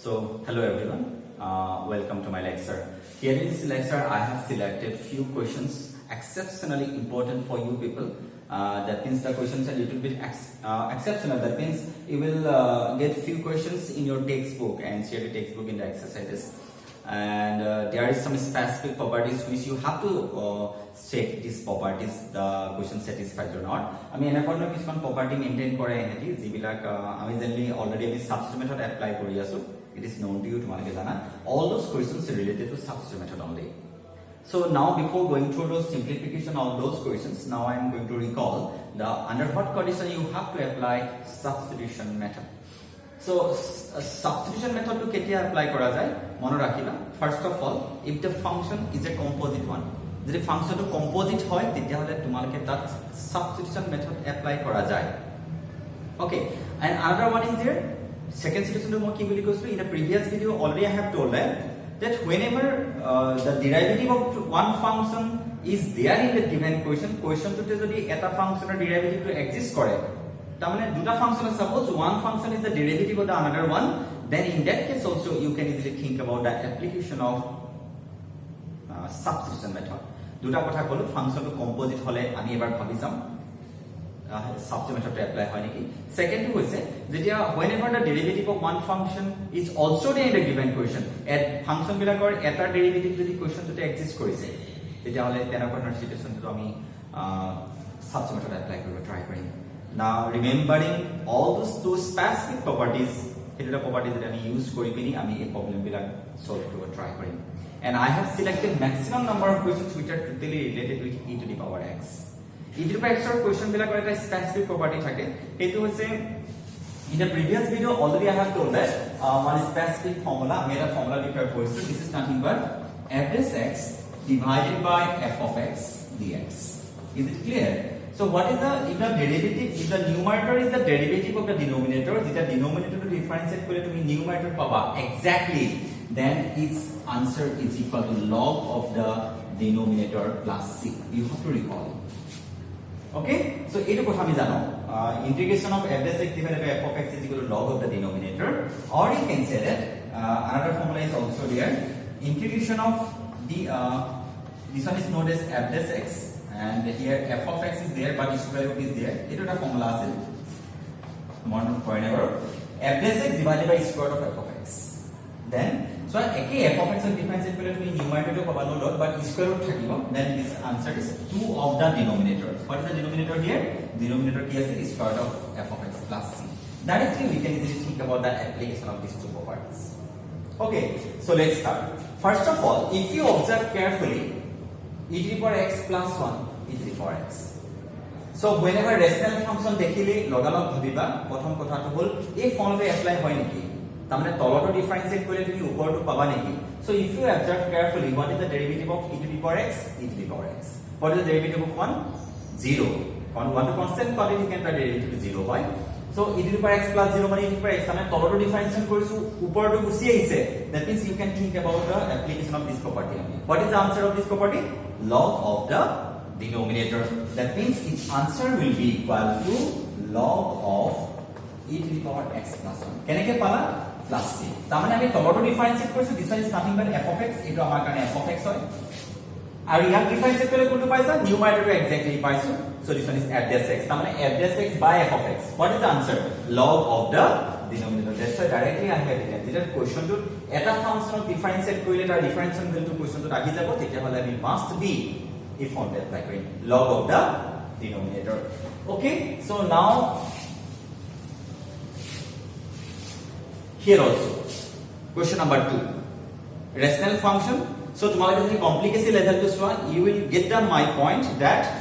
So, hello everyone, welcome to my lecture. Here in this lecture, I have selected few questions exceptionally important for you people. That means the questions are a little bit exceptional. That means you will get few questions in your textbook and share the textbook in the exercises. And there is some specific properties which you have to check these properties the question satisfies or not. I mean, enakona kisman property maintain kore heti jibilak ami generally already ami substitute method apply kori asu. It is known to you tomalke jana. All those questions are related to substitute method only. So now before going through those simplification of those questions, now I am going to recall the under what condition you have to apply substitution method. So substitution method to ketia apply kora jay mono rakhiba. First of all, if the function is a composite one, যদি function to composite hoy তেতিয়া hole tumalke tat substitution method apply kora jay. Okay, and another one is there. Second situation to more key in the previous video already I have told that whenever the derivative of one function is there in the given question to jodi eta function or derivative to exist kore ta mane duta function suppose one function is the derivative of the another one, then in that case also you can easily think about the application of substitution method. Duta kotha kolu function to composite hole ami ebar bhabi jam substitution method to apply hoy niki. Second to hoise jetia whenever the derivative of one function is also there in the given question, at function bilakor eta derivative jodi question to exist korise tetia hole tenakonar situation to ami substitution method apply koribo try korim. Now remembering all those two specific properties, এটা properties that আমি use kori pini ami ei problem bilak solve koribo try korim. And I have selected maximum number of questions which are totally related with e to the power x. e to the power x or question bilakor eta specific property thake etu hoise in the previous video already I have told that one specific formula ami eta formula declare korisu. This is nothing but f is x divided by f of x dx. Is it clear? So what is the if the derivative, if the numerator is the derivative of the denominator, if the denominator to differentiate kore tumi numerator paba exactly, then its answer is equal to log of the denominator plus c. You have to recall. Okay, so etu kotha ami jano integration of f dash x divided by f of x is equal to log of the denominator, or you can say that another formula is also there. Integration of the this one is known as f dash x, and here f of x is there but square root is there. Etu eta formula ase mon point error f dash x divided by square root of f of x. Then so eke f of x and differentiate kore tumi numerator to paba no dot but square root thakibo, then this answer is 2 of the denominator. What is the denominator here? Denominator ki ase square root of f of x plus c. Directly we can easily think about the application of these two properties. Okay, so let's start. First of all, if you observe carefully, e to the power x plus 1 e to the power x. So whenever rational function dekhile logalog bhabiba prothom kotha to hol ei formula apply hoy niki tamane toloto differentiate kore tumi upor to paba niki. So if you observe carefully, what is the derivative of e to the power x? E to the power x. What is the derivative of 1? 0. On 1 to constant quantity can the derivative to 0 hoy. So e to the power x plus 0 মানে e to the power x tamane toloto differentiate korisu upor to gusi aise. That means you can think about the application of this property. What is the answer of this property? Log of the denominator. That means its answer will be equal to log of e to the power x plus 1. Keneke pala? Plus c. Tamane ami toloto differentiate korisu, this one is nothing but f of x, etu amar karone f of x hoy. Aru iyak differentiate kore kotu paisa numerator to exactly paisu. So this one is f dash x. Tamane f dash x by f of x. What is the answer? Log of the denominator. That's why directly I have written that question to eta function differentiate korile ta differential value to question to rakhi jabo tetia hole ami must be if formula apply kori log of the denominator. Okay, so now here also question number 2, rational function. So tomorrow jodi complicacy level to swa you will get the my point that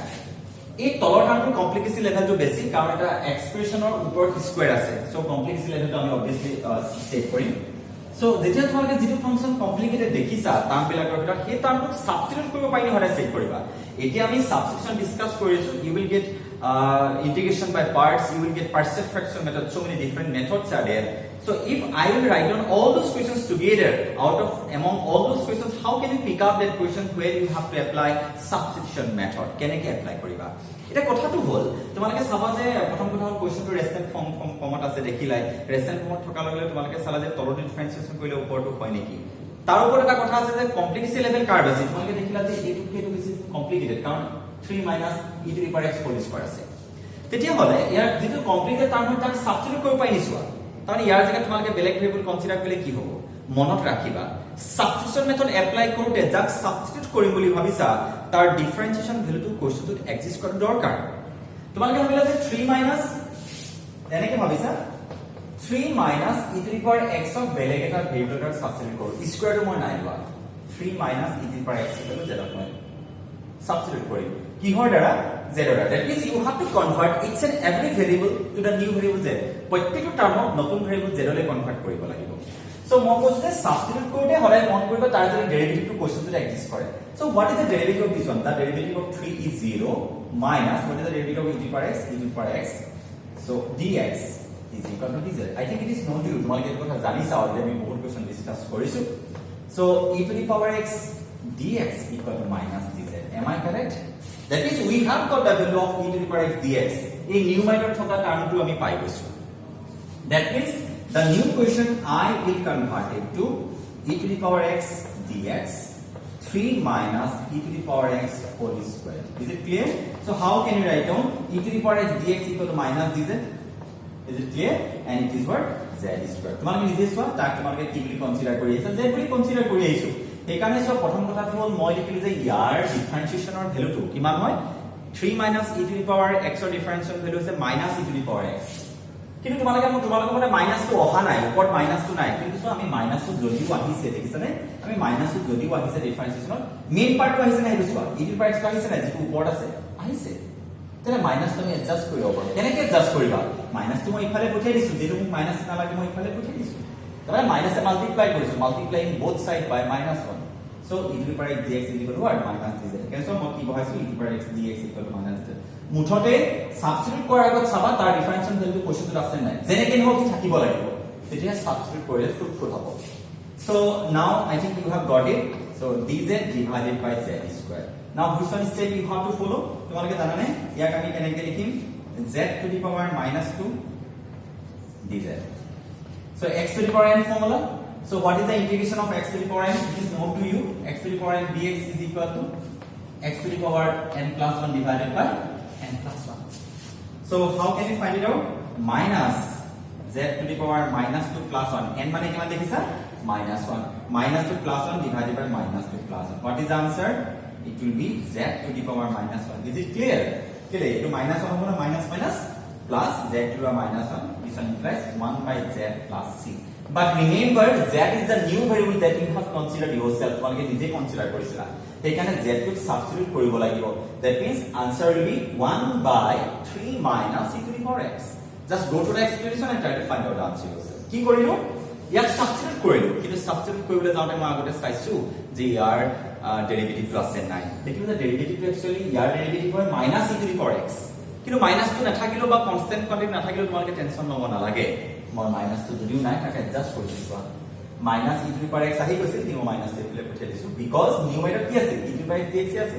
এই তলৰ টাৰ্মটো complicacy লেভেলটো বেছি কাৰণ এটা এক্সপ্ৰেছনৰ ওপৰত square আছে. So complicacy লেভেলটো আমি obviously check কৰিম. So যেতিয়া তোমালোকে যেটো ফাংচন কমপ্লিকেটেড দেখিছা টাৰ্ম বিলাকৰ ভিতৰত সেই টাৰ্মটো সাবস্টিটিউট কৰিব পাৰিলে হৰে চেক কৰিবা. এতিয়া আমি সাবস্টিটিউশন ডিসকাস কৰিছো, you will get integration by parts, you will get partial fraction method. So many different methods are there. So if I will write down all those questions together, among all those questions, how can you pick up that question where you have to apply substitution method? Keneke apply koriba? Eta kotha tu hol tomalake saba je prothom kotha hol question to restant form ase dekhilai restant form thoka lagile tomalake sala je tolor differentiation koile upor to hoy neki tar upor eta kotha ase je complexity level curve ase tomalake dekhila je etu ketu besi complicated karon 3 minus e to the power x whole square ase tetia hole yar jitu complicated term hoy tak substitute kori pai niswa তাহলে ইয়াৰ জায়গা তোমালকে বেলেগ variable consider কৰিলে কি হ'ব মনত ৰাখিবা substitution method apply কৰোতে যাক সাবস্টিটিউট কৰিম বুলি ভাবিছা তাৰ ডিফাৰেন্সিয়েচন ভ্যালুটো কোৱেশ্চনটোত এক্সিষ্ট কৰা দৰকাৰ তোমালকে ভাবিলা যে 3 মাইনাস এনেকে ভাবিছা 3 minus e to the power x of বেলেগ এটা ভেৰিয়েবলৰ সাবস্টিটিউট কৰো স্কয়াৰটো মই নাই লোৱা 3 minus e to the power x equal to 0 মই সাবস্টিটিউট কৰিম কিহৰ দ্বাৰা z দ্বাৰা that means you have to convert each and every variable to the new variable z প্ৰত্যেকটো টাৰ্মক নতুন ভেৰিয়েবল z লৈ কনভাৰ্ট কৰিব লাগিব so মই কৈছো যে সাবস্টিটিউট কৰোতে হৰাই মন কৰিব তাৰ যদি ডেৰিভেটিভটো কোৱেশ্চনটোত এক্সিষ্ট কৰে so what is the derivative of this one the derivative of 3 is 0 minus what is the derivative of e to the power x so dx is equal to dz I think it is known to you তোমালোকে এই কথা জানিছা already আমি বহুত question discuss কৰিছো so e to the power x dx equal to minus dz am I correct that means we have got the value of e to the power x dx এই numerator থকা টার্মটো আমি পাই গৈছো that means the new question I will convert it to e to the power x dx 3 minus e to the power x whole square is it clear so how can you write down e to the power x dx equal to minus dz is it clear and it is what z square তোমালোকে নিজে চোৱা তাক তোমালোকে কি বুলি consider কৰি আছা z বুলি কনসিডাৰ কৰি আইছো এখানে সব প্ৰথম কথাটো হল মই লিখিলো যে ইয়াৰ ডিফাৰেন্সিয়েশনৰ ভ্যালুটো কিমান হয় 3 minus e to the power x ৰ ডিফারেন্সিয়েশন ভ্যালু আছে minus e to the power x কিন্তু তোমালোকে মানে মাইনাসটো অহা নাই ওপৰত মাইনাসটো নাই কিন্তু আমি মাইনাসটো যদিও আহিছে দেখিছানে আমি মাইনাসটো যদিও আহিছে ডিফাৰেন্সিয়েশনৰ মেইন পাৰ্টটো আহিছে নাই বুঝবা e to the power x আহিছে নাই যেটো ওপৰত আছে আহিছে তেনে মাইনাসটো আমি এডজাস্ট কৰিব পাৰো কেনেকৈ এডজাস্ট কৰিবা মাইনাসটো মই ইফালে পঠিয়াই দিছো যেটো মোক মাইনাস নালাগে মই ইফালে পঠিয়াই দিছো তাহলে মাইনাসে মাল্টিপ্লাই কৰিছো multiplying both side by -1 so e to the power x dx is equal to what minus dz কেন সো মই কি বহাইছো e to the power x dx equal to minus dz মুঠতে সাবস্টিটিউট কৰাৰ আগত চাবা তাৰ ডিফাৰেন্সিয়েল ভ্যালুটো কোৱেশ্চনটোত আছে নাই যেনেকৈ নহওক কি থাকিব লাগিব তেতিয়া সাবস্টিটিউট কৰিলে ফ্ৰুটফুল হ'ব so now I think you have got it so dz divided by z square now which one step you have to follow তোমালোকে জানানে ইয়াক আমি কেনেকৈ লিখিম z to the power -2 dz so x to the power n formula so what is the integration of x to the power n it is known to you x to the power n dx is equal to x to the power n plus 1 divided by n plus 1 so how can you find it out minus z to the power -2 plus 1 n মানে কিমান দেখিছা -1 -2 plus 1 divided by -2 plus 1 what is the answer it will be z to the power -1 is it clear clear it minus 1 হবে minus minus plus z to the power -1 this one implies 1 by z plus c but remember z is the new variable that you have considered yourself তোমালোকে নিজে consider কৰিছিলা এখানে z টো substitute কৰিব লাগিব that means answer will be 1 by 3 minus e to the power x just go to the explanation and try to find out the answer yourself কি কৰিলো ইয়াক সাবস্টিটিউট কৰিলো কিন্তু সাবস্টিটিউট কৰিবলৈ যাওঁতে মই আগতে চাইছো যে ইয়াৰ ডেৰিভেটিভটো আছে নাই দেখিলো যে ডেৰিভেটিভটো একচুয়ালি ইয়াৰ ডেৰিভেটিভ হয় minus e to the power x কিন্তু মাইনাসটো নাথাকিলো বা কনস্ট্যান্ট কোয়ান্টিটি নাথাকিলো তোমালোকে টেনশন লব নালাগে মই মাইনাসটো যদিও নাই তাকে এডজাস্ট কৰি দিছো minus e to the power x আহি গৈছে কিন্তু মাইনাস এফালে পঠিয়াই দিছো বিকজ নিউমাৰেটৰ কি আছে e to the power x dx আছে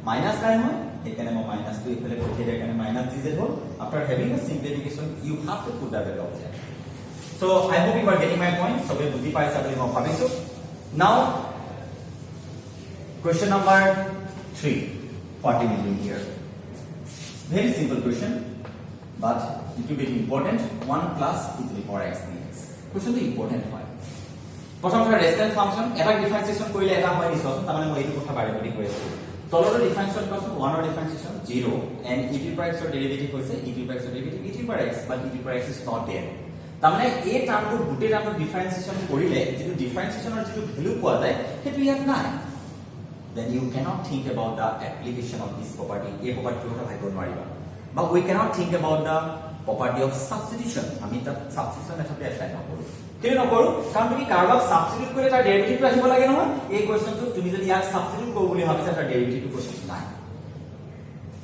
মাইনাস নাই মই এখানে মই মাইনাসটো এফালে পঠিয়াই দিয়া কাৰণে মাইনাস dz হ'ল after having a simplification you have to put the value of z so I hope you are getting my point সবে বুজি পাইছা বুলি মই ভাবিছো now question number 3 what we will do here very simple question but little bit important 1 plus e to the power x dx question to important হয় প্ৰথমতে ৰেশনাল function এটা ডিফাৰেন্সিয়েশন কৰিলে এটা হয় নিশ্চয় তাৰ মানে মই এইটো কথা বাৰে বাৰে কৈ আছো তলৰ ডিফাৰেন্সিয়েশন পাছত 1 ৰ ডিফাৰেন্সিয়েশন 0 and e to the power x ৰ ডেৰিভেটিভ হৈছে e to the power x ৰ derivative e to the power x but e to the power x is not there তাৰ মানে এই টাৰ্মটো গুটেই টাৰ্মটো ডিফাৰেন্সিয়েশন কৰিলে যেটো ডিফাৰেন্সিয়েশনৰ যেটো ভ্যালু পোৱা যায় সেইটো ইয়াত নাই then you cannot think about the application of this property এই property কথা ভাবিব নোৱাৰিবা but we cannot think about the property of substitution আমি তাত substitution মেথড এপ্লাই নকৰো কেলে নকৰো কাৰণ তুমি কাৰবাক সাবস্টিটিউট কৰিলে তাৰ ডেৰিভেটিভ আহিব লাগে নহয় এই কোৱেশ্চনটো তুমি যদি ইয়াক সাবস্টিটিউট কৰো বুলি ভাবিছা তাৰ ডেৰিভেটিভ কোৱেশ্চন নাই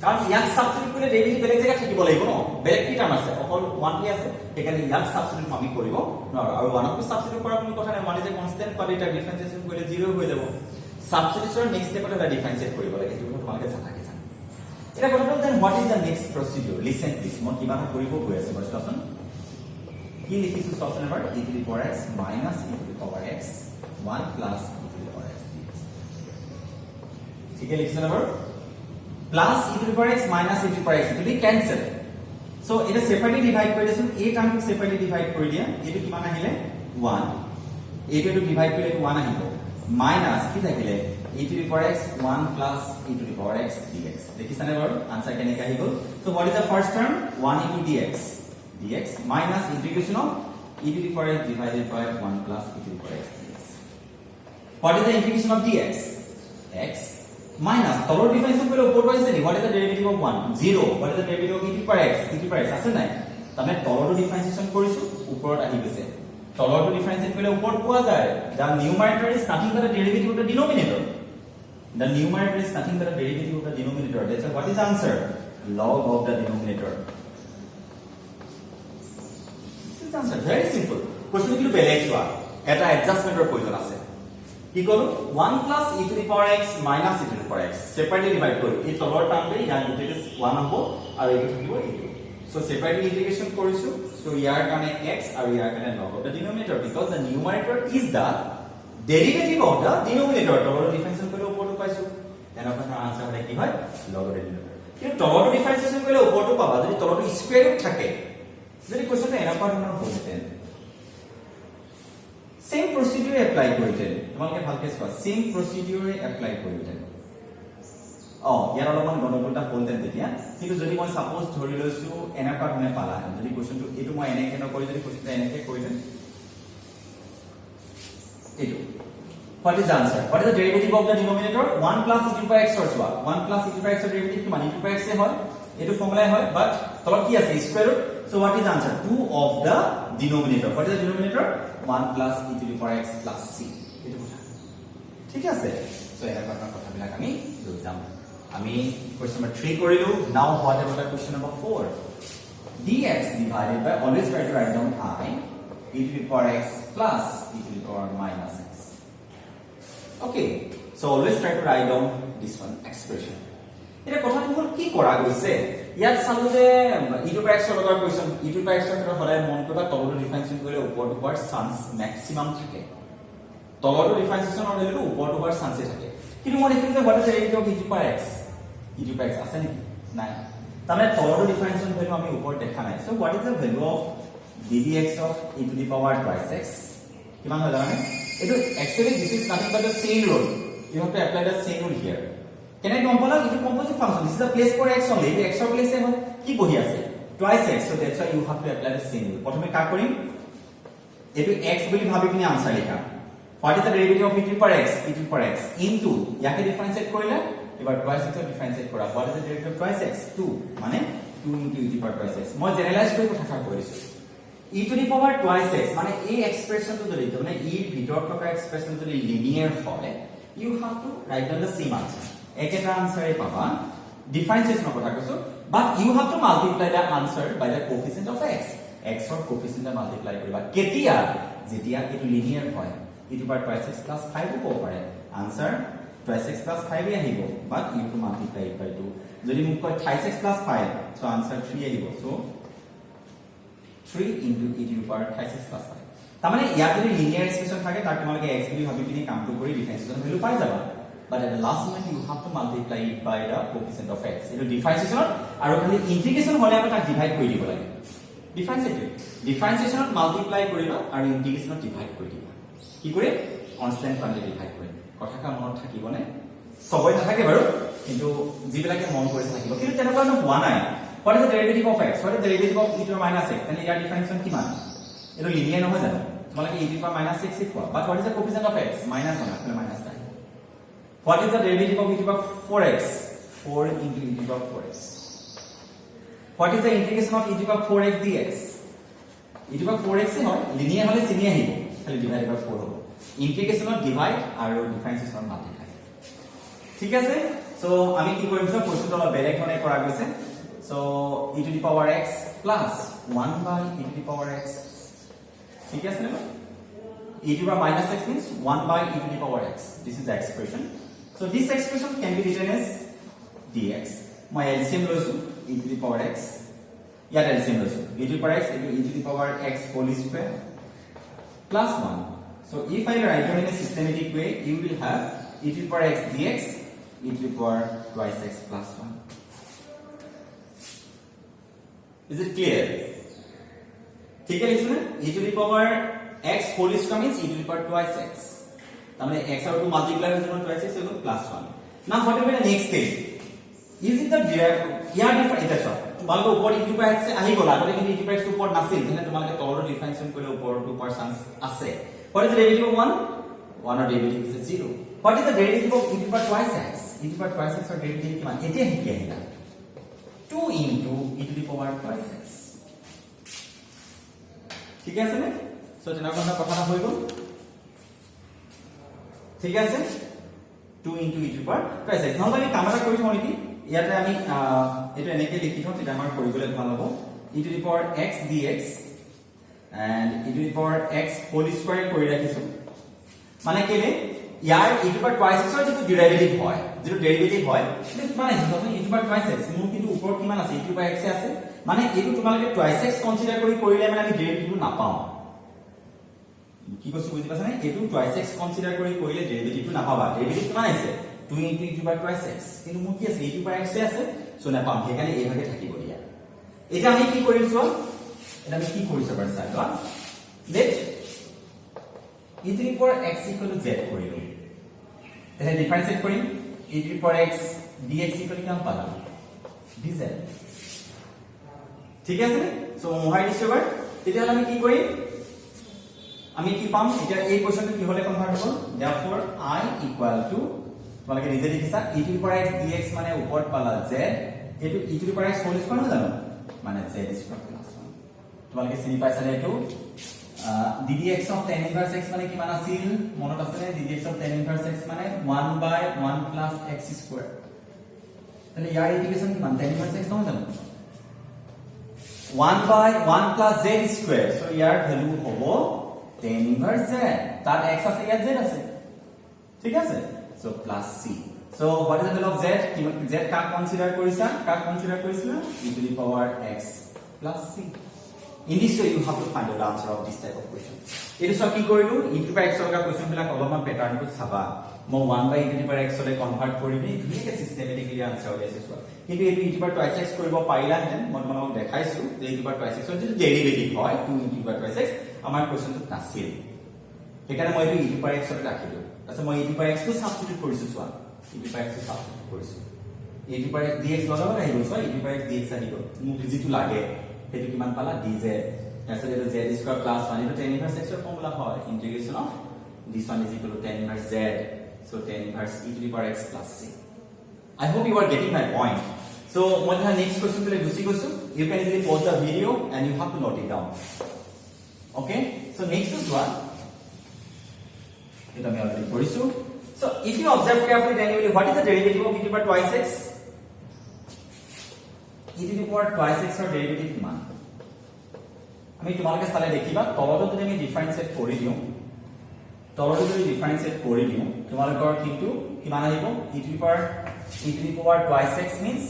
কাৰণ ইয়াক সাবস্টিটিউট কৰিলে ডেৰিভেটিভ বেলেগ জায়গা থাকিব লাগিব ন বেলেগ কি টাৰ্ম আছে অকল 1 কি আছে সেইকাৰণে ইয়াক সাবস্টিটিউট আমি কৰিব নোৱাৰো আৰু 1 ক সাবস্টিটিউট কৰাৰ কোনো কথা নাই 1 ইজ এ কনস্ট্যান্ট পালে এটা ডিফাৰেন্সিয়েশন কৰিলে 0 হৈ যাব সাবস্টিটিউশনৰ নেক্সট স্টেপত এটা ডিফাৰেন্সিয়েট কৰিব লাগে সেইটো তোমালোকে জানাকে জানা এটা কথা হ'ল then what is the next procedure listen please মই কিবা এটা কৰিব গৈ আছো বৰ্তমান কি লিখিছো সবচেন এবাৰ e to the power x minus e to the power x 1 plus e to the power x ঠিক আছে লিখছেন এবাৰ plus e to the power x minus e to the power x to be cancelled so এটা separately divide কৰি দিছো এই টাৰ্মটো সেপাৰেটলি divide কৰি দিয়া এটো কিমান আহিলে 1 এটো ডিভাইড কৰিলে 1 আহিব মাইনাস কি থাকিলে e to the power x 1 plus e to the power x dx দেখিছানে বাৰু আনসার কেনেকৈ আহি গল so what is the first term 1 into dx dx minus integration of e to the power x divided by 1 plus e to the power x dx what is the integration of dx x minus তলৰ ডিফাৰেন্সিয়েট কৰিলে ওপৰ পাইছে নি what is the derivative of 1 0 what is the derivative of e to the power x আছে নাই তামে তলৰটো ডিফাৰেন্সিয়েশন কৰিছো ওপৰত আহি গৈছে তলৰটো ডিফাৰেন্সিয়েট কৰিলে ওপৰত পোৱা যায় the numerator is nothing but a derivative of the denominator the numerator is nothing but a derivative of the denominator that's why what is the answer log of the denominator this is the answer very simple question কিন্তু বেলেগ চোৱা এটা এডজাস্টমেন্টৰ প্ৰয়োজন আছে কি কৰো 1 plus e to the power x minus e to the power x separately divide কৰো এই তলৰ টাৰ্মটো ইয়াৰ গোটেটো 1 হ'ব আৰু এইটো থাকিব এইটো so separately integration কৰিছো so ইয়াৰ কাৰণে x আৰু ইয়াৰ কাৰণে log of the denominator because the numerator is the derivative of the denominator তলৰ ডিফাৰেন্সিয়েশন কৰিলে ওপৰটো পাইছো এনেকুৱা এটা আনসাৰ হয় কি হয় log of the denominator কিন্তু তলৰ ডিফাৰেন্সিয়েশন কৰিলে ওপৰটো পাবা যদি তলটো স্কয়াৰ ৰুট থাকে যদি কোৱেশ্চনটো এনেকুৱা ধৰণৰ হ'লহেঁতেন same procedure apply কৰিতে তোমালোকে ভালকে চোৱা same procedure apply কৰিতে ইয়াৰ অলপমান গণগণটা হ'লহেঁতেন তেতিয়া কিন্তু যদি মই সাপোজ ধৰি লৈছো এনেকুৱা ধৰণে পালা যদি কোৱেশ্চনটো এইটো মই এনেকৈ নকৰি যদি কোৱেশ্চনটো এনেকৈ কৰিলে এইটো what is the answer what is the derivative of the denominator 1 plus e to the power x or 1 plus e to the power x derivative কিমান e to the power x হয় এটো ফৰ্মুলাই হয় বাট তলত কি আছে square root so what is the answer 2 of the denominator what is the denominator 1 plus e to the power x plus c এটো কথা ঠিক আছে so এর কথাবিলাক আমি লৈ যাম আমি question number 3 কৰিলো now what about the question number 4 dx divided by always try to write down I e to the power x plus e to the power minus x okay so always try to write down this one expression এটা কথাটো হল কি কৰা গৈছে ইয়াত চালো যে e to the power x লগৰ question e to the power x ৰ সদায় মন কৰিবা তলটো ডিফাৰেন্সিয়েট কৰিলে ওপৰটো পোৱাৰ চান্স ম্যাক্সিমাম থাকে তলটো ডিফাৰেন্সিয়েশনৰ ভ্যালু ওপৰটো পোৱাৰ চান্সে থাকে কিন্তু মই দেখিলো যে what is the derivative of e to the power x e to the power x আছে নেকি নাই তাৰমানে তলটো ডিফাৰেন্সিয়েশন ভ্যালু আমি ওপৰত দেখা নাই so what is the value of ddx of e to the power twice x কিমান হয় জানেনে এটো actually this is nothing but the same rule you have to apply the same rule here can I compare it to composite function this is the place for x only the x or place হয় কি বহি আছে twice x so that's why you have to apply the same rule প্ৰথমে কাট কৰিম এটো x বুলি ভাবি কিনে আনসার লিখা what is the derivative of e to the power x e to the power x into ইয়াকে ডিফারেন্সিয়েট কৰিলে এবাৰ twice x ডিফাৰেন্সিয়েট কৰা what is the derivative of twice x 2 মানে 2 into e to the power twice x মই জেনাৰেলাইজ কৰি কথা কৈছো e to the power twice x মানে এই এক্সপ্ৰেছনটো যদি মানে e ভিতৰত থকা এক্সপ্ৰেছন যদি লিনিয়াৰ হয় you have to write down the same answer একেটা আনসাৰে পাবা ডিফাৰেন্সিয়েশনৰ কথা কৈছো but you have to multiply the answer by the coefficient of x x ৰ coefficient multiply কৰিবা কেতিয়া যেতিয়া এটো লিনিয়াৰ হয় e to the power twice x plus 5 হ'ব পাৰে আনসার twice x plus 5 এ আহিব but you have to multiply it by 2 যদি মোক কয় twice x plus 5 so answer 3 আহিব so 3 into e to the power twice x plus 5 তাৰমানে ইয়াত যদি লিনিয়াৰ এক্সপ্ৰেছন থাকে তাক তোমালোকে x বুলি ভাবি কিনে কামটো কৰি ডিফাৰেন্সিয়েশন ভ্যালু পাই যাবা but at the last moment you have to multiply it by the coefficient of x এটো ডিফাৰেন্সিয়েশনত আৰু খালি ইন্টিগ্ৰেশন হলে আমি তাক ডিভাইড কৰি দিব লাগে ডিফাৰেন্সিয়েশনত মাল্টিপ্লাই কৰিবা আৰু ইন্টিগ্ৰেশনত ডিভাইড কৰি দিবা কি কৰে কনস্ট্যান্ট পালে ডিভাইড কৰি কথাটা মনত থাকিবনে সবই নাথাকে বাৰু কিন্তু যিবিলাকে মন কৰিছে থাকিব কিন্তু তেনেকুৱা হোৱা নাই what is the derivative of x what is the derivative of e to the minus x তেনে ইয়াৰ ডিফাৰেন্সিয়েশন কিমান এটো লিনিয়াৰ নহয় জানো তোমালোকে e to the power minus x লিখবা but what is the coefficient of x minus 1 after minus 9 what is the derivative of e to the power 4x 4 into e to the power 4x what is the integration of e to the power 4x dx e to the power 4x হয় linear হলে চিনি আহিব খালি divide বাই 4 হ'ব ইন্টিগ্ৰেশনত divide আৰু ডিফাৰেন্সিয়েশন multiply ঠিক আছে so আমি কি কৰিম সো কোৱেশ্চনটো অলপ বেলেগ ধৰণে কৰা গৈছে so e to the power x plus 1 by e to the power x ঠিক আছে না e to the power minus x means 1 by e to the power x this is the expression so this expression can be written as dx মই LCM লৈছো e to the power x ইয়াত LCM লৈছো e to the power x into e to the power x whole square plus 1 so if I write it in a systematic way you will have e to the power x dx e to the power twice x plus 1 is it clear ठीक है लिखो ना e to the power x whole square means e to the power twice x তাহলে x আর 2 multiply হয়ে যাবে twice x equal plus 1 now what will be the next stage is it the year difference এটা সব তোমালোকে ওপৰ e to the power x আহি গল আগতে কিন্তু e to the power x ওপৰ নাছিল তেনে তোমালোকে তলৰ ডিফাৰেন্সিয়েট কৰিলে ওপৰ 2 চান্স আছে what is the derivative of 1 1 or derivative is 0 what is the derivative of e to the power twice x e to the power twice x or derivative কিমান এতিয়া কি আহিলা 2 into e to the power twice x ঠিক আছে নে so তেনেকুৱা কথাটা হৈ গল ঠিক আছে 2 into e to the power twice x নহলে আমি কামটা কৰি থওঁ নেকি ইয়াতে আমি এটো এনেকৈ লিখি থওঁ তেতিয়া আমাৰ কৰিবলৈ ভাল হ'ব e to the power x dx and e to the power x whole square কৰি ৰাখিছো মানে কেলে ইয়াৰ e to the power twice x ৰ যেটো ডেৰিভেটিভ হয় মানে e to the power twice x মোৰ কিন্তু ওপৰত কিমান আছে e to the power x আছে মানে এটো তোমালোকে twice x কনসিডাৰ কৰিলে মানে আমি ডেৰিভেটিভ নাপাওঁ কি কৈছো বুজি পাছানে এটো twice x কনসিডাৰ কৰিলে ডেৰিভেটিভ নাপাবা ডেৰিভেটিভ কিমান আছে 2 into e to the power twice x কিন্তু মোৰ কি আছে e to the power x আছে সো নাপাম সেইকাৰণে এই ভাগে থাকিব দিয়া এটা আমি কি কৰিছো এটা আমি কি কৰিছো বাৰু চাই লোৱা let e to the power x equal to z কৰিলো তেনে ডিফাৰেন্সিয়েট কৰিম e to the power x dx equal to কিমান পালা dz ঠিক আছে সো মোহাই দিছো এবাৰ তেতিয়া আমি কি কৰিম আমি কি পাম এটা এই কোৱেশ্চনটো কি হলে কনভাৰ্ট হ'ব therefore I equal to তোমালোকে নিজে লিখিছা e to the power x dx মানে ওপৰত পালা z এটো e to the power x whole square নহয় জানো মানে z square plus 1 তোমালোকে চিনি পাইছা এটো ddx of tan inverse x মানে কিমান আছিল মনত আছে নে ddx of tan inverse x মানে 1 by 1 plus x square তাহলে ইয়াৰ ইন্টিগ্ৰেশন কিমান tan inverse x নহয় জানো 1 by 1 plus z square so year value হ'ব tan inverse z তাত x আছে ইয়াত z আছে ঠিক আছে so plus c so what is the value of z z কাক কনসিডার কৰিছা e to the power x plus c in this way you have to find the answer of this type of question এটো সব কি কৰিলো e to the power x লগা question বিলাক অলপমান প্যাটাৰ্নটো চাবা মই 1 by e to the power x লৈ কনভাৰ্ট কৰিবি ধুনীয়াকৈ সিস্টেমেটিক্যালি আনসাৰ ওলাইছে চোৱা কিন্তু এটো e to the power twice x কৰিব পাৰিলা হেন মই তোমালোকক দেখাইছো যে e to the power twice x ৰ যেটো ডেৰিভেটিভ হয় 2 e to the power twice x আমাৰ কোৱেশ্চনটো নাছিল সেইকাৰণে মই এটো e to the power x লৈ ৰাখিলো আচ্ছা মই e to the power x টো সাবস্টিটিউট কৰিছো চোৱা e to the power x টো সাবস্টিটিউট কৰিছো e to the power x dx লগাব লাগিব চোৱা e to the power x dx আহিব মোক যেটো লাগে সেইটো কিমান পালা dz তাৰপিছত এটো z square plus 1 into tan inverse x ৰ ফৰ্মুলা হয় ইন্টিগ্ৰেশন of this one is equal to tan inverse z so tan inverse e to the power x plus c I hope you are getting my point so মই the next question to গুছি গৈছো you can easily pause the video and you have to note it down okay so next is one এটা আমি already কৰিছো so if you observe carefully then you will what is the derivative of e to the power twice x e to the power twice x ৰ derivative কিমান আমি তোমালোকে চালে দেখিবা তলটো যদি আমি ডিফাৰেন্সিয়েট কৰি দিও তোমালোকৰ কিন্তু কিমান আহিব e to the power twice x means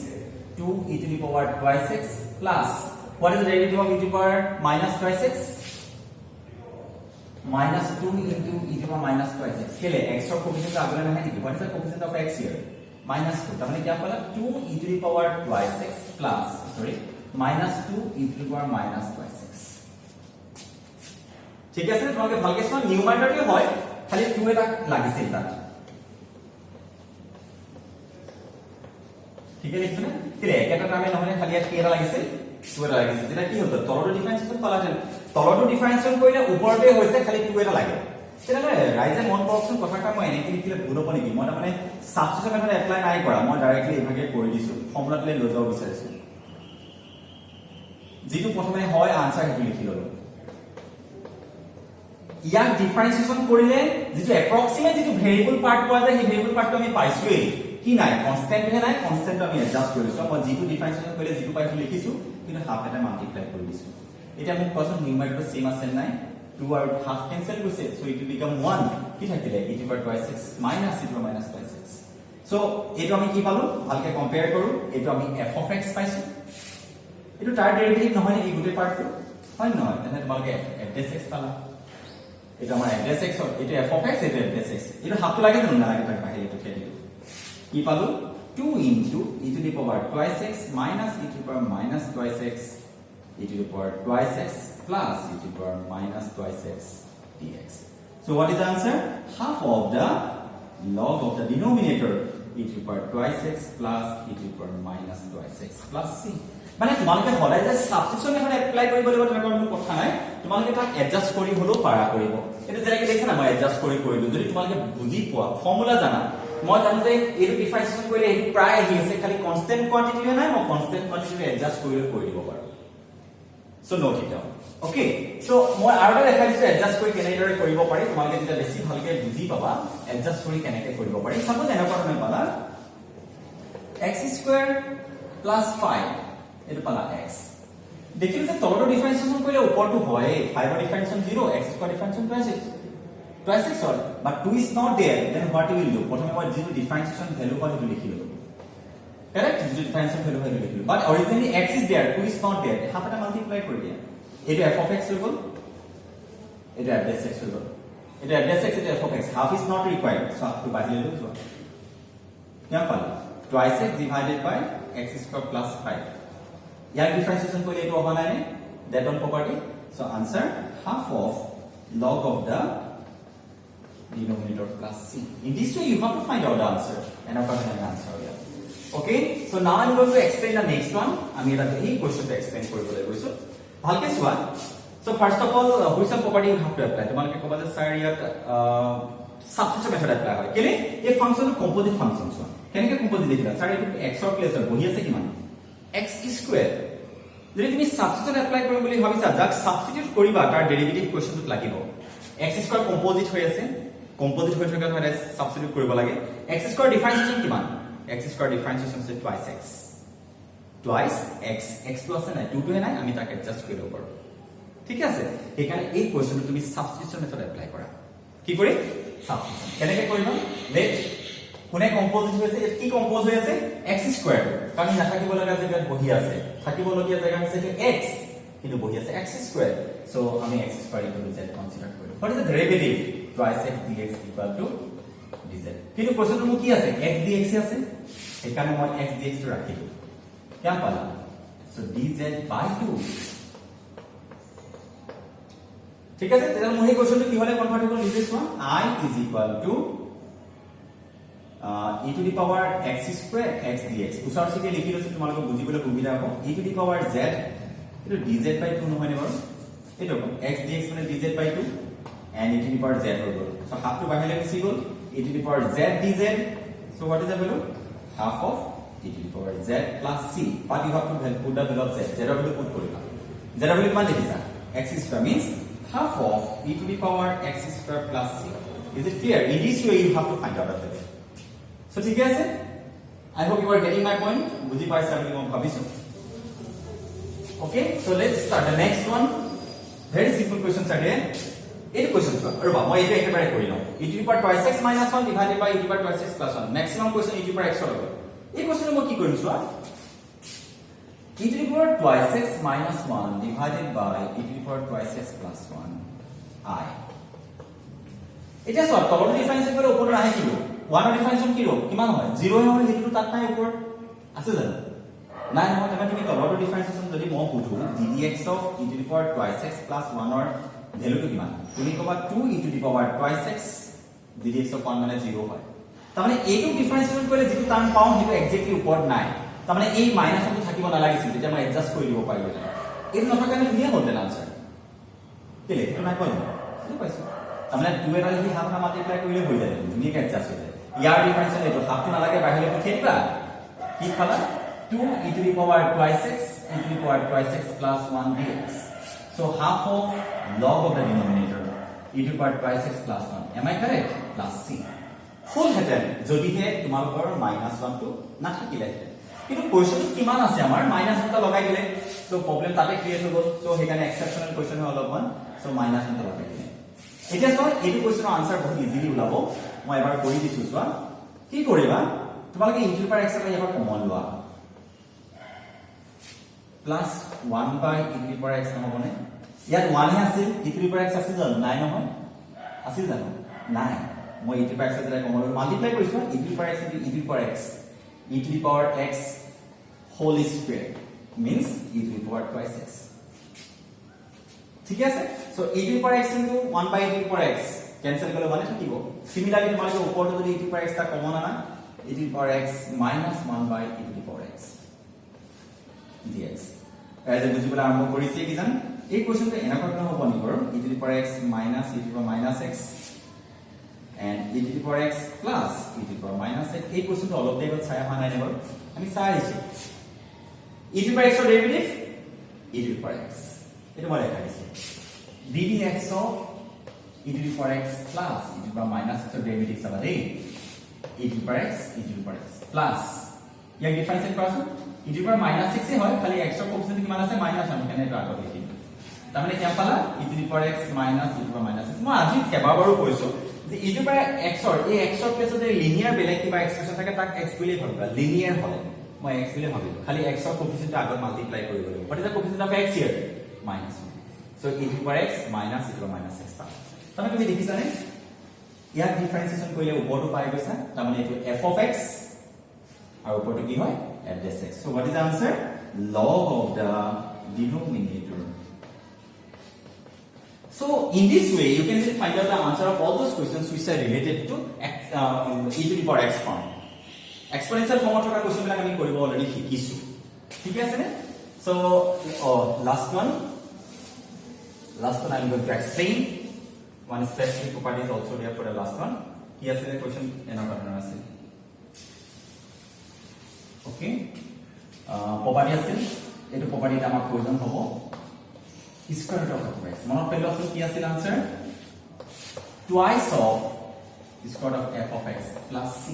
2 e to the power twice x plus what is the derivative of e to the power minus twice x minus 2 into e to the power minus twice x কেলে x ৰ coefficient আগলে নাহে নেকি what is the coefficient of x here minus 2 তার মানে কি পালা 2 e to the power twice x plus minus 2 e to the power minus twice x ঠিক আছে তোমাকে ভালকে শুন নিউমারেটরই হয় খালি 2 এটা লাগিছে তাত ঠিক আছে লিখছনে তেলে একটা টার্মে নহলে খালি আর কি এটা লাগিছে 2 এটা লাগিছে এটা কি হতো তলটো ডিফারেন্সিয়েশন পালা যেন তলটো ডিফারেন্সিয়েশন কৰিলে ওপৰতে হৈছে খালি 2 এটা লাগে তেনে ৰাইজে মন কৰকচোন কথাটা মই এনেকৈ লিখিলে ভুল হ'ব নেকি মই মানে সাবস্টিটিউশন মেথড এপ্লাই নাই কৰা মই ডাইৰেক্টলি এভাগে কৰি দিছো ফৰ্মুলাটোলে লৈ যাব বিচাৰিছো যেটো প্ৰথমে হয় আনসাৰ হেতু লিখি ললো ইয়াক ডিফাৰেন্সিয়েশন কৰিলে যেটো এপ্ৰক্সিমেট যেটো ভেৰিয়েবল পাৰ্ট পোৱা যায় সেই ভেৰিয়েবল পাৰ্টটো আমি পাইছোই কি নাই কনস্ট্যান্ট হে নাই কনস্ট্যান্ট আমি এডজাস্ট কৰিছো মই জিটো ডিফাৰেন্সিয়েশন কৰিলে জিটো পাইছো লিখিছো কিন্তু হাফ এটা মাল্টিপ্লাই কৰি দিছো এটা মোক কোৱেশ্চন নিউমাৰেটৰ সেম আছে নাই 2 আৰু হাফ কেনসেল কৰিছে সো ইট উইল বিকাম 1 কি থাকিলে e to the power 6 minus e to the minus 6 so এটো আমি কি পালো ভালকে কম্পেয়াৰ কৰো এটো আমি f of x পাইছো এটো তাৰ ডেৰিভেটিভ নহয় এই গুটে পাৰ্টটো হয় নহয় তেনে তোমালকে f dash x পালা এটা আমাৰ f dash x এটা f of x এটা f dash x এটো হাফটো লাগে জানো না লাগে তাক বাহিৰে তো খেলি কি পালো 2 into e to the power twice x minus e to the power minus twice x e to the power twice x plus e to the power minus twice x dx. So what is the answer? Half of the log of the denominator e to the power twice x plus e to the power minus twice x plus c. মানে তোমালোকে হলাই যে substitution এখন apply কৰিব লাগিব তোমাৰ কোনো কথা নাই তোমালোকে তাক এডজাস্ট কৰি হলো পাৰা কৰিব এটা যেনেকৈ দেখছ না মই এডজাস্ট কৰি কৰিলো যদি তোমালোকে বুজি পোৱা ফৰ্মুলা জানা মই জানো যে এইটো ডিফাৰেন্সিয়েশন কৰিলে এই প্ৰায় আহি আছে খালি কনস্ট্যান্ট কোয়ান্টিটি নাই মই কনস্ট্যান্ট কোয়ান্টিটি এডজাস্ট কৰি দিব পাৰো so note it down okay so মই আৰু এটা দেখাই দিছো এডজাস্ট কৰি কেনেদৰে কৰিব পাৰি তোমালোকে যেতিয়া বেছি ভালকে বুজি পাবা এডজাস্ট কৰি কেনেকৈ কৰিব পাৰি সাপোজ এনেকুৱা ধৰণে পালা x² + 5 এটো পালা x দেখিলে যে তলৰ ডিফাৰেন্সিয়েশন কৰিলে ওপৰটো হয় 5 ৰ ডিফাৰেন্সিয়েশন 0 x² ডিফাৰেন্সিয়েশন twice x sorry but 2 is not there then what you will do প্ৰথমে মই যিটো ডিফাৰেন্সিয়েশন ভ্যালু পালো সেইটো লিখি ললো correct যিটো ডিফাৰেন্সিয়েশন ভ্যালু হয় লিখি ললো but originally x is there 2 is not there half এটা মাল্টিপ্লাই কৰি দিয়া এটো f of x হৈ গল এটো f dash x হৈ গল এটো f dash x এটো f of x half is not required so আপনি বাহিৰ লৈ যোৱা কিমান পালো twice x divided by x² + 5 ইয়াৰ ডিফাৰেন্সিয়েশন কৰিলে এটো অহা নাই that one property so answer half of log of the denominator plus c in this way you have to find out the answer and of course an answer here okay so now I'm going to explain the next one আমি এটা এই কোশ্চনটা explain কৰিবলৈ গৈছো ভালকে চোৱা so first of all which some property you have to apply তোমালোকে ক'বা যে স্যাৰ ইয়াত সাবস্টিটিউশন মেথড এপ্লাই হয় কেলে এই ফাংচনটো কম্পোজিট ফাংচন চোৱা কেনেকৈ কম্পোজিট দেখিলা স্যাৰ এইটো x ৰ প্লেচত বহি আছে কিমান x স্কয়াৰ যদি তুমি সাবস্টিটিউশন এপ্লাই কৰিম বুলি ভাবিছা যাক সাবস্টিটিউট কৰিবা তাৰ ডেৰিভেটিভ কোৱেশ্চনটোত লাগিব x স্কয়াৰ কম্পোজিট হৈ আছে কম্পোজিট হৈ থকা মানে সাবস্টিটিউট কৰিব লাগে x স্কয়াৰ ডিফাৰেন্সিয়েশন কিমান x স্কয়াৰ ডিফাৰেন্সিয়েশন আছে twice x x তো আছে নাই 2 তো নাই আমি তাক এডজাস্ট কৰিব পাৰো ঠিক আছে এখানে এই কোৱেশ্চনটো তুমি সাবস্টিটিউশন মেথড এপ্লাই কৰা কি কৰি সাবস্টিটিউশন কেনেকৈ কৰিবা লেট কোনে কম্পোজিট হৈছে কি কম্পোজ হৈ আছে x স্কয়াৰ কাৰণ নাথাকিব লগা জেগাত বহি আছে থাকিব লগিয়া জেগা আছে যে x কিন্তু বহি আছে x স্কয়াৰ সো আমি x square into z consider কৰিলো what is the derivative twice x dx equal to dz কিন্তু কোৱেশ্চনটো কি আছে x dx আছে এখানে মই x dx টো ৰাখিলো কিমান পালা সো dz by 2 ঠিক আছে তেনে মই এই কোৱেশ্চনটো কি হলে কনভাৰ্ট কৰিব লিখি চোৱা I is equal to e to the power x square x dx উসাৰ সিকে লিখি লৈছো তোমালোক বুজিবলৈ সুবিধা হ'ব e to the power z এটো dz by 2 নহয় নে বাৰু এটো x dx মানে dz by 2 and e to the power z হৈ গল so half to বাহিৰলৈ গুচি গল e to the power z dz so what is the value half of e to the power z plus c but you have to put the value of z z ৰ value put কৰিবা z ৰ value কিমান দেখিছা x square means half of e to the power x square plus c is it clear in this way you have to find out the value so ঠিক আছে I hope you are getting my point বুজি পাইছা আমি মই ভাবিছো okay so let's start the next one very simple questions again এই question চোৱা আৰু মই এটা একেবাৰে কৰি লওঁ e to the power twice x minus 1 divided by e to the power twice x plus 1 maximum question e to the power x হ'ব এই কোৱেশ্চনটো মই কি কৰিম চোৱা e to the power twice x minus 1 divided by e to the power twice x plus 1 I এটা চোৱা তলৰ differential কৰি ওপৰত আহে কি 1 ৰ ডিফাৰেন্সিয়েল কি কিমান হয় 0 হয় হেতু তাত নাই ওপৰত আছে জানো নাই নহয় তেনে তুমি তলৰ ডিফাৰেন্সিয়েশন যদি মই বুঝো ddx of e to the power twice x plus 1 ৰ ভ্যালুটো কিমান তুমি কবা 2 e to the power twice x ddx of 1 মানে 0 হয় তাৰ মানে এইটো ডিফাৰেন্সিয়েশন কৰিলে যেটো টাৰ্ম পাও যেটো এক্স্যাক্টলি ওপৰত নাই তাৰ মানে এই মাইনাসটো থাকিব নালাগিছিল যেতিয়া মই এডজাস্ট কৰি দিব পাৰিলো এই নথকানে ধুনীয়া হ'ল দেন আনসাৰ কেলে সেইটো নাই পালো ঠিক পাইছো তাৰ মানে 2 এটা যদি হাফ না মাল্টিপ্লাই কৰিলে হৈ যায় ধুনীয়াকৈ এডজাস্ট হৈ যায় ইয়াৰ ডিফাৰেন্সিয়েল এইটো হাফটো নালাগে বাহিৰলৈ পঠিয়াইবা কি পালা 2 e to the power twice x e to the power twice x plus 1 dx so half of log of the denominator e to the power twice x plus 1 am I correct plus c হ'লহেঁতেন যদিহে তোমালোকৰ -1 টো নাথাকিলেহেঁতেন কিন্তু কোৱেশ্চনটো কিমান আছে আমাৰ -1 টা লগাই দিলে সো প্ৰবলেম তাতে ক্ৰিয়েট হৈ গ'ল সো সেইকাৰণে এক্সেপচনেল কোৱেশ্চন হয় অলপমান সো -1 টা লগাই দিলে এতিয়া চোৱা এইটো কোৱেশ্চনৰ আনসাৰ বহুত ইজিলি ওলাব মই এবাৰ কৰি দিছো চোৱা কি কৰিবা তোমালোকে e to the power x এটা এবাৰ কমন লোৱা plus 1 by e to the power x নহবনে ইয়াত 1 হে আছিল e to the power x আছিল জানো নাই নহয় আছিল জানো নাই মই e to the power x এটা কমন মাল্টিপ্লাই কৰিছো e to the power x into e to the power x e to the power x whole square means e to the power twice x ঠিক আছে so e to the power x into 1 by e to the power x cancel करले মানে থাকিব similarly তোমালোকে ওপৰটো যদি e to the power x টা common আনা e to the power x minus 1 by e to the power x dx as বুজিবলৈ আৰম্ভ কৰিছে কি জান এই কোৱেশ্চনটো এনেকৈ হ'ব নি বাৰু e to the power x minus e to the power minus x and e to the power x plus e to the power minus x এই কোৱেশ্চনটো অলপ দেৰি চাই অহা নাই বাৰু আমি চাই আহিছো e to the power x ৰ derivative e to the power x এটা মই লেখা দিছো ddx of e to the power x plus e to the power minus x ৰ ডেৰিভেটিভ চাবা দেই e to the power x e to the power x plus ইয়াক ডিফাৰেন্সিয়েট কৰাচোন e to the power minus 6 হয় খালি x ৰ কোএফিচিয়েন্ট কিমান আছে মাইনাস আমি কেনে এটা আগত লিখিম তাৰমানে কি পালা e to the power x minus e to the power minus 6 মই আজি কেবাবাৰো কৈছো যে e to the power x ৰ এই x ৰ প্লেসতে লিনিয়াৰ বেলেগ কিবা এক্সপ্ৰেছন থাকে তাক x বুলি ভাবিবা লিনিয়াৰ হয় মই x বুলি ভাবিলো খালি x ৰ কোএফিচিয়েন্ট আগত মাল্টিপ্লাই কৰিব লাগিব what is the coefficient of x here minus 1 so e to the power x minus e to the power minus 6 পাম তাৰমানে তুমি দেখিছানে ইয়াক ডিফাৰেন্সিয়েচন কৰিলে ওপৰটো পাই গৈছা তাৰমানে এটো f of x আৰু ওপৰটো কি হয় f dash x so what is the answer log of the denominator so in this way you can find out the answer of all those questions which are related to e to the power x form exponential form থকা question বিলাক আমি কৰিব already শিকিছো ঠিক আছে নে so last one I'm going to explain one specific property is also there for the last one কি আছে the question এনা ধৰণৰ আছে ওকে property আছে এটো property টা আমাক প্ৰয়োজন হ'ব square root of x মনত পেলো আছে কি আছিল answer twice of square root of f of x plus c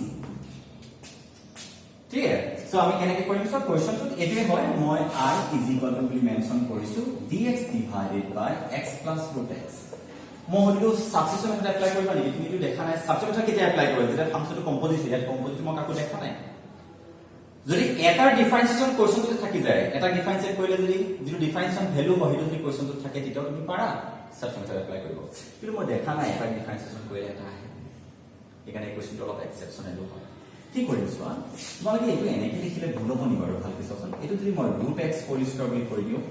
clear so আমি কেনেকৈ কৰিম সো কোৱেশ্চনটো এটোৱে হয় মই r is equal to বুলি মেনশন কৰিছো dx divided by x plus root x মই হলিও সাবস্টিটিউশন মেথড এপ্লাই কৰিব নেকি তুমি তো দেখা নাই সাবস্টিটিউশন কেতিয়া এপ্লাই কৰে যেটা ফাংচনটো কম্পোজিট ইয়াত কম্পোজিট মই কাকো দেখা নাই যদি এটা ডিফাৰেন্সিয়েশন কোৱেশ্চনটো থাকি যায় এটা ডিফাৰেন্সিয়েট কৰিলে যদি যিটো ডিফাৰেন্সিয়েশন ভ্যালু হয় সেইটো যদি কোৱেশ্চনটো থাকে তেতিয়া তুমি পাৰা সাবস্টিটিউশন মেথড এপ্লাই কৰিব কিন্তু মই দেখা নাই এটা ডিফাৰেন্সিয়েশন কৰিলে এটা আহে এখানে কোৱেশ্চনটো অলপ এক্সেপচনেল হয় কি কৰিম চোৱা তোমালোকে এইটো এনেকৈ লিখিলে ভুল হ'ব নি বাৰু ভালকৈ চাওঁচোন এইটো যদি মই ৰুট x হোল স্কয়াৰ বুলি কৰি দিওঁ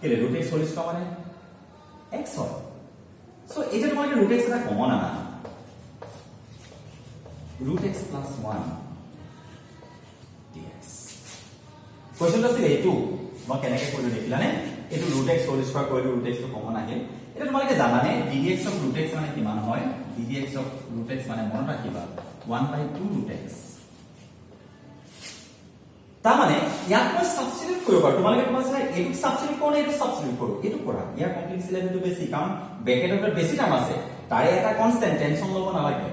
কেলে ৰুট x হোল স্কয়াৰ মানে x হয় সো এটা তোমালোকে ৰুট x এটা কমন আনা ৰুট x plus 1 dx কোৱেশ্চনটো আছিল এইটো মই কেনেকৈ কৰিলো দেখিলানে এইটো ৰুট x হোল স্কয়াৰ কৰিলো ৰুট x টো কমন আহিল এটা তোমালোকে জানানে ddx of root x মানে কিমান হয় ddx of root x মানে মনত ৰাখিবা 1/2 root x তাৰ মানে ইয়াক মই সাবস্টিটিউট কৰিব পাৰো তোমালোকে তোমাৰ চাই এইটো সাবস্টিটিউট কৰোঁ এইটো সাবস্টিটিউট কৰোঁ এইটো কৰা ইয়াৰ কমপ্লেক্স লেভেলটো বেছি কাৰণ ব্ৰেকেটত বেছি টাইম আছে তাৰে এটা কনস্ট্যান্ট টেনশন ল'ব নালাগে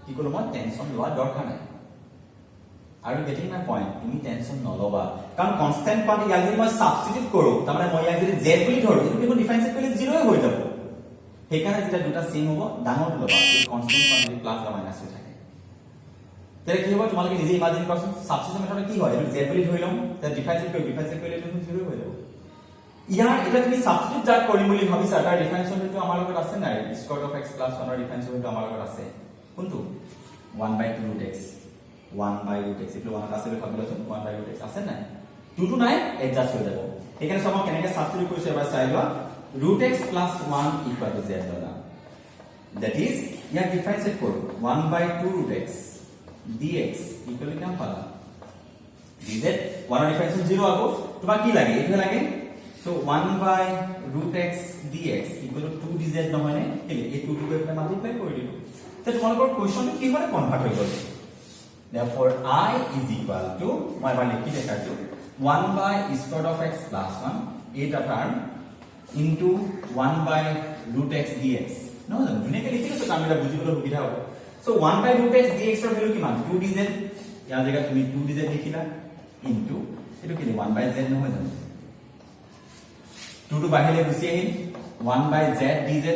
কি ক'লো মই টেনশন লোৱা দৰকাৰ নাই আৰু গেটিং মাই পইণ্ট তুমি টেনশন নলবা কাৰণ কনস্ট্যান্ট পাৰ্ট ইয়াক যদি মই সাবস্টিটিউট কৰোঁ তাৰমানে মই ইয়াক যদি z বুলি ধৰো এইটো দেখোন ডিফাৰেন্সিয়েট কৰিলে 0 হৈ যাব সেইকাৰণে যেটা দুটা সেম হ'ব ডাঙৰ ল'বা কনস্ট্যান্ট পাৰ্ট যদি প্লাস বা মাইনাস হৈ থাকে তেনে কি হ'ব তোমালোকে নিজে ইমাজিন কৰছোন সাবস্টিটিউশন মেথড কি হয় এইটো z বুলি ধৰি লম তাৰ ডিফাৰেন্সিয়েট কৰিলে এইটো 0 হৈ যাব ইয়াৰ এটা তুমি সাবস্টিটিউট যাক কৰিম বুলি ভাবিছা তাৰ ডিফাৰেন্সিয়েশনটো আমাৰ লগত আছে নাই স্কয়াৰ অফ x plus 1 ৰ ডিফাৰেন্সিয়েশনটো আমাৰ লগত আছে কোনটো 1/2 root x 1/root x এটো 1 আছে ভাবিলছোন 1/root x আছে নাই 2 to 9 এডজাস্ট হৈ যাব এখানে সব কেনেকৈ সাবস্টিটিউট কৰিছে এবাৰ চাই লোৱা root x plus 1 equal to z দাদা that is ইয়াক ডিফাৰেন্সিয়েট কৰো 1/2 root x dx equal to কিমান পালা dz 1 ৰ ডিফাৰেন্সিয়েশন 0 আকৌ তোমাক কি লাগে এইটো লাগে so 1/root x dx equal to 2 dz নহয় নে কেলে এই 2 টো কৰি মাল্টিপ্লাই কৰি দিলো তে তোমালোকৰ কোৱেশ্চনটো কি হয় কনভাৰ্ট হৈ গ'ল therefore I is equal to মই এবাৰ লিখি দেখাইছো 1/square of x plus 1 এটা term into 1/root x dx নহয় জানো ধুনীয়াকৈ লিখি লৈছো কামবিলাক বুজিবলৈ সুবিধা হ'ব so 1 by root x dx ৰ ভ্যালু কিমান 2dz ইয়াৰ জেগাত তুমি 2dz লিখিলা ইনটু এটো কি 1 by z নহয় জানো 2 টো বাহিৰলৈ গুচি আহিল 1 by z dz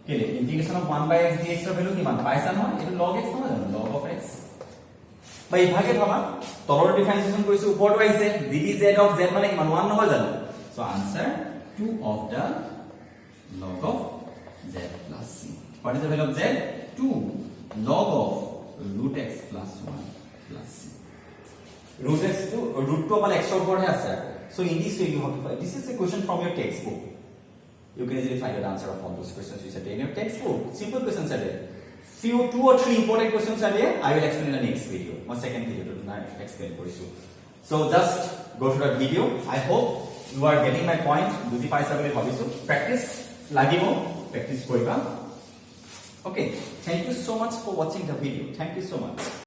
কেলে ইন্টিগ্ৰেশন অফ 1 by x dx ৰ ভ্যালু কিমান পাইছা নহয় এটো log x নহয় জানো log of x বা ইভাগে ভাবা তলৰ ডিফাৰেন্সিয়েশন কৰিছো ওপৰটো আহিছে ddz of z মানে কিমান 1 নহয় জানো so answer 2 of the log of z plus c what is the value of z 2 log of root x plus 1 plus c root x to root to মানে x ৰ ওপৰহে আছে so in this way you have to find this is a question from your textbook you can easily find the answer of all those questions which are in your textbook simple questions are there few 2 or 3 important questions are there I will explain in the next video my second video to explain for you so just go to the video I hope you are getting my point বুজি পাইছা বুলি ভাবিছো practice লাগিব practice কৰিবা okay thank you so much for watching the video thank you so much